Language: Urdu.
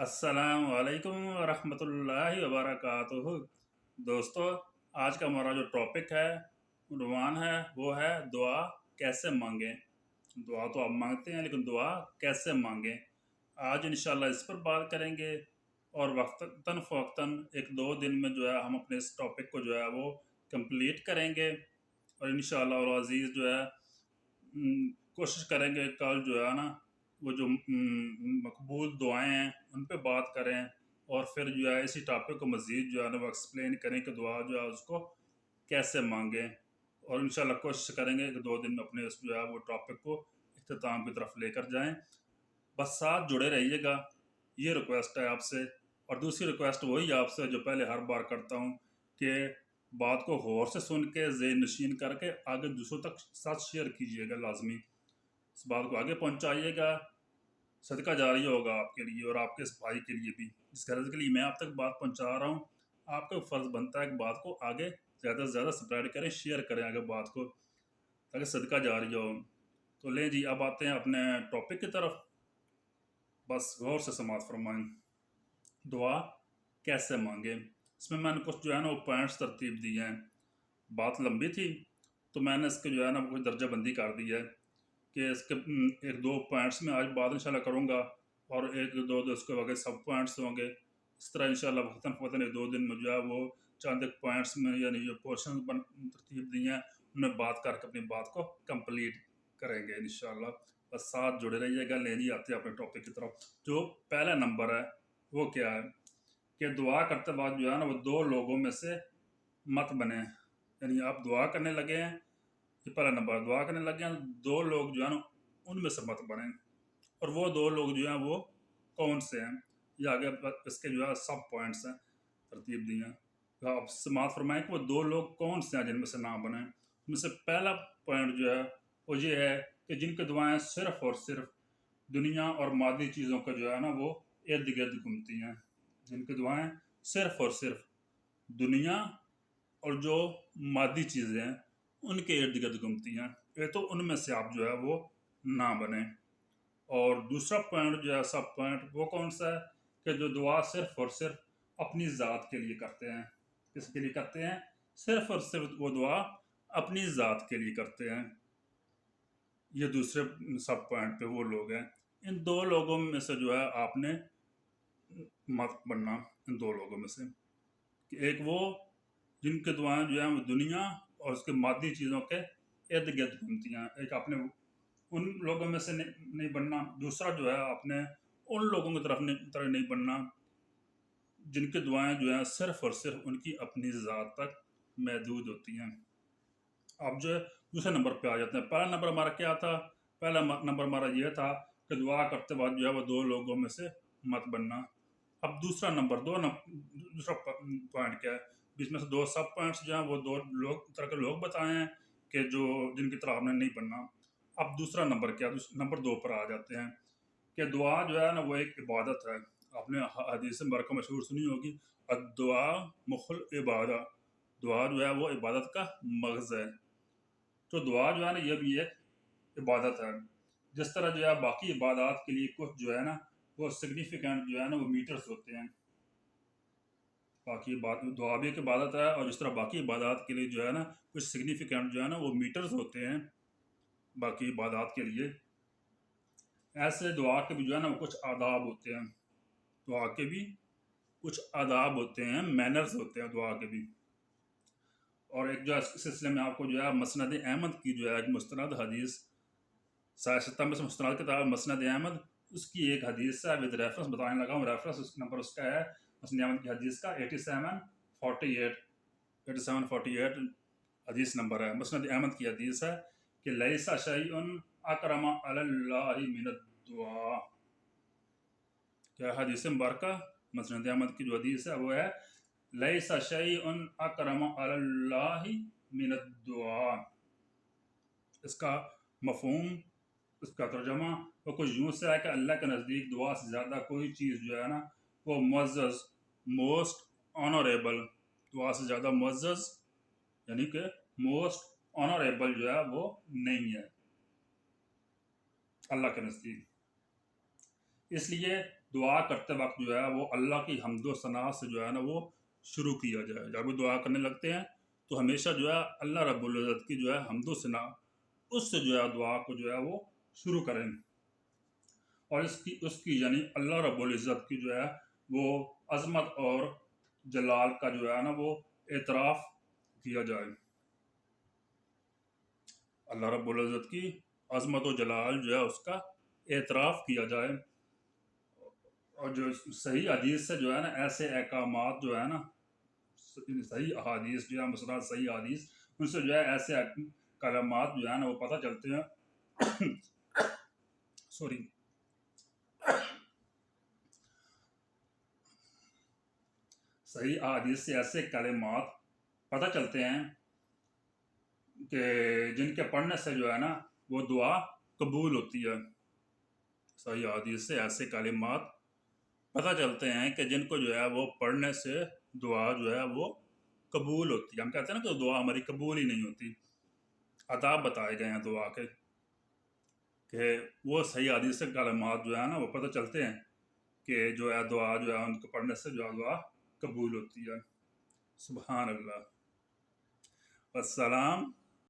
السلام علیکم ورحمۃ اللہ وبرکاتہ دوستو، آج کا ہمارا جو ٹاپک ہے، عنوان ہے، وہ ہے دعا کیسے مانگیں۔ دعا تو آپ مانگتے ہیں، لیکن دعا کیسے مانگیں، آج انشاءاللہ اس پر بات کریں گے۔ اور وقتاً فوقتاً ایک دو دن میں جو ہے ہم اپنے اس ٹاپک کو جو ہے وہ کمپلیٹ کریں گے، اور انشاءاللہ العزیز جو ہے کوشش کریں گے کل جو ہے نا وہ جو مقبول دعائیں ہیں ان پہ بات کریں، اور پھر جو ہے اسی ٹاپک کو مزید جو ہے نا وہ ایکسپلین کریں کہ دعا جو ہے اس کو کیسے مانگیں، اور انشاءاللہ کوشش کریں گے کہ دو دن میں اپنے اس جو ہے وہ ٹاپک کو اختتام کی طرف لے کر جائیں۔ بس ساتھ جڑے رہیے گا، یہ ریکویسٹ ہے آپ سے۔ اور دوسری ریکویسٹ وہی آپ سے جو پہلے ہر بار کرتا ہوں کہ بات کو غور سے سن کے ذہن نشین کر کے آگے دوسروں تک ساتھ شیئر کیجیے گا، لازمی اس بات کو آگے پہنچائیے گا، صدقہ جاریہ ہوگا آپ کے لیے اور آپ کے اس بھائی کے لیے بھی، جس غرض کے لیے میں آپ تک بات پہنچا رہا ہوں۔ آپ کا فرض بنتا ہے کہ بات کو آگے زیادہ سے زیادہ سپریڈ کریں، شیئر کریں آگے بات کو، تاکہ صدقہ جاریہ ہو۔ تو لیں جی، اب آتے ہیں اپنے ٹاپک کی طرف، بس غور سے سماعت فرمائیں۔ دعا کیسے مانگیں، اس میں نے کچھ جو ہے نا وہ پوائنٹس ترتیب دی ہیں۔ بات لمبی تھی تو میں نے اس کے جو ہے نا کوئی درجہ بندی کر دی ہے کہ اس کے ایک دو پوائنٹس میں آج بات انشاءاللہ کروں گا، اور ایک دو اس کے وغیرہ سب پوائنٹس ہوں گے۔ اس طرح انشاءاللہ وقتاً فوقتاً ایک دو دن میں جو ہے وہ چند ایک پوائنٹس میں یعنی جو پورشن ترتیب دی ہیں ان میں بات کر کے اپنی بات کو کمپلیٹ کریں گے انشاءاللہ۔ بس ساتھ جڑے رہیے گا۔ لے جی، آتے ہیں اپنے ٹاپک کی طرف۔ جو پہلا نمبر ہے وہ کیا ہے کہ دعا کرتے بعد جو ہے نا وہ دو لوگوں میں سے مت بنے، یعنی آپ دعا کرنے لگے ہیں، یہ پہلا نمبر، دعا کرنے لگے ہیں، دو لوگ جو ہے نا ان میں سے مت بنیں۔ اور وہ دو لوگ جو ہیں وہ کون سے ہیں، یہ آگے اس کے جو ہے سب پوائنٹس ہیں ترتیب دی ہیں۔ تو آپ سماعت فرمائیں کہ وہ دو لوگ کون سے ہیں جن میں سے نہ بنیں۔ ان میں سے پہلا پوائنٹ جو ہے وہ یہ ہے کہ جن کی دعائیں صرف اور صرف دنیا اور مادی چیزوں کا جو ہے نا وہ ارد گرد گھومتی ہیں، جن کی دعائیں صرف اور صرف دنیا اور جو مادی چیزیں ہیں ان کے ارد گرد گھومتی ہیں، یہ تو ان میں سے آپ جو ہے وہ نہ بنیں۔ اور دوسرا پوائنٹ جو ہے سب پوائنٹ وہ کون سا ہے کہ جو دعا صرف اور صرف اپنی ذات کے لیے کرتے ہیں۔ کس کے لیے کرتے ہیں؟ صرف اور صرف وہ دعا اپنی ذات کے لیے کرتے ہیں۔ یہ دوسرے سب پوائنٹ پہ وہ لوگ ہیں۔ ان دو لوگوں میں سے جو ہے آپ نے مت بننا، ان دو لوگوں میں سے کہ ایک وہ جن کے دعائیں جو ہیں وہ دنیا اور اس کے مادی چیزوں کے ارد گرد گھومتی ہیں، ایک آپ نے ان لوگوں میں سے نہیں بننا۔ دوسرا جو ہے آپ نے ان لوگوں کی طرف نہیں بننا جن کی دعائیں جو ہیں صرف اور صرف ان کی اپنی ذات تک محدود ہوتی ہیں۔ اب جو ہے دوسرے نمبر پہ آ جاتے ہیں۔ پہلا نمبر ہمارا کیا تھا؟ پہلا نمبر ہمارا یہ تھا کہ دعا کرتے بعد جو ہے وہ دو لوگوں میں سے مت بننا۔ اب دوسرا دوسرا پوائنٹ کیا ہے؟ بیچ میں سے دو سب پوائنٹس جو ہیں وہ دو طرح کے لوگ بتائے ہیں کہ جو جن کی طرح ہم نے نہیں بننا۔ اب دوسرا نمبر کیا؟ نمبر دو پر آ جاتے ہیں کہ دعا جو ہے نا وہ ایک عبادت ہے۔ آپ نے حدیث مبارکہ مشہور سنی ہوگی، الدعاء مخ العبادہ، دعا جو ہے وہ عبادت کا مغز ہے۔ تو دعا جو ہے نا یہ بھی ایک عبادت ہے۔ جس طرح جو ہے باقی عبادات کے لیے کچھ جو ہے نا وہ سگنیفیکنٹ جو ہے نا وہ میٹرز ہوتے ہیں، باقی دعا بھی ایک عبادت ہے، اور جس طرح باقی عبادات کے لیے جو ہے نا کچھ سگنیفیکنٹ جو ہے نا وہ میٹرز ہوتے ہیں باقی عبادات کے لیے، ایسے دعا کے بھی جو ہے نا وہ کچھ آداب ہوتے ہیں، دعا کے بھی کچھ آداب ہوتے ہیں، مینرز ہوتے ہیں دعا کے بھی۔ اور ایک جو ہے اس سلسلے میں آپ کو جو ہے مسند احمد کی جو ہے ایک مستند حدیث، سائے میں سے مستند کتاب مسند احمد، اس کی ایک حدیث ہے ود ریفرنس بتانے لگا ہوں۔ ریفرنس نمبر اس کا ہے مسند احمد کی حدیث کا 8748 حدیث نمبر ہے۔ مسند احمد کی حدیث ہے کہ لیس شیء اکرم علی اللہ من الدعاء۔ کیا حدیث مبارکہ مسند احمد کی جو حدیث ہے وہ ہے لیس شیء اکرم علی اللہ من الدعاء۔ اس کا مفہوم، اس کا ترجمہ وہ کچھ یوں سے ہے کہ اللہ کے نزدیک دعا سے زیادہ کوئی چیز جو ہے نا وہ معزز، موسٹ آنریبل، دعا سے زیادہ معزز یعنی کہ موسٹ آنریبل جو ہے وہ نہیں ہے اللہ کے نزدیک۔ اس لیے دعا کرتے وقت جو ہے وہ اللہ کی حمد و ثنا سے جو ہے نا وہ شروع کیا جائے. جب وہ دعا کرنے لگتے ہیں تو ہمیشہ جو ہے اللہ رب العزت کی جو ہے حمد و ثنا اس سے جو ہے دعا کو جو ہے وہ شروع کریں. اور اس کی یعنی اللہ رب العزت کی جو ہے وہ عظمت اور جلال کا جو ہے نا وہ اعتراف کیا جائے. اللہ رب العزت کی عظمت و جلال جو ہے اس کا اعتراف کیا جائے. اور جو صحیح حدیث سے جو ہے نا ایسے احکامات جو ہے نا صحیح احادیث جو ہے مثلا صحیح حدیث ان سے جو ہے ایسے کلمات جو ہے نا وہ پتہ چلتے ہیں سوری صحیح احادیث سے ایسے کلمات پتہ چلتے ہیں کہ جن کے پڑھنے سے جو ہے نا وہ دعا قبول ہوتی ہے. صحیح حدیث سے ایسے کلمات پتہ چلتے ہیں کہ جن کو جو ہے وہ پڑھنے سے دعا جو ہے وہ قبول ہوتی ہے. ہم کہتے ہیں نا کہ دعا ہماری قبول ہی نہیں ہوتی. آداب بتائے گئے ہیں دعا کے کہ وہ صحیح حدیث سے کلمات جو ہے نا وہ پتہ چلتے ہیں کہ جو ہے دعا جو ہے ان کو پڑھنے سے جو ہے دعا قبول ہوتی ہے. سبحان اللہ. السلام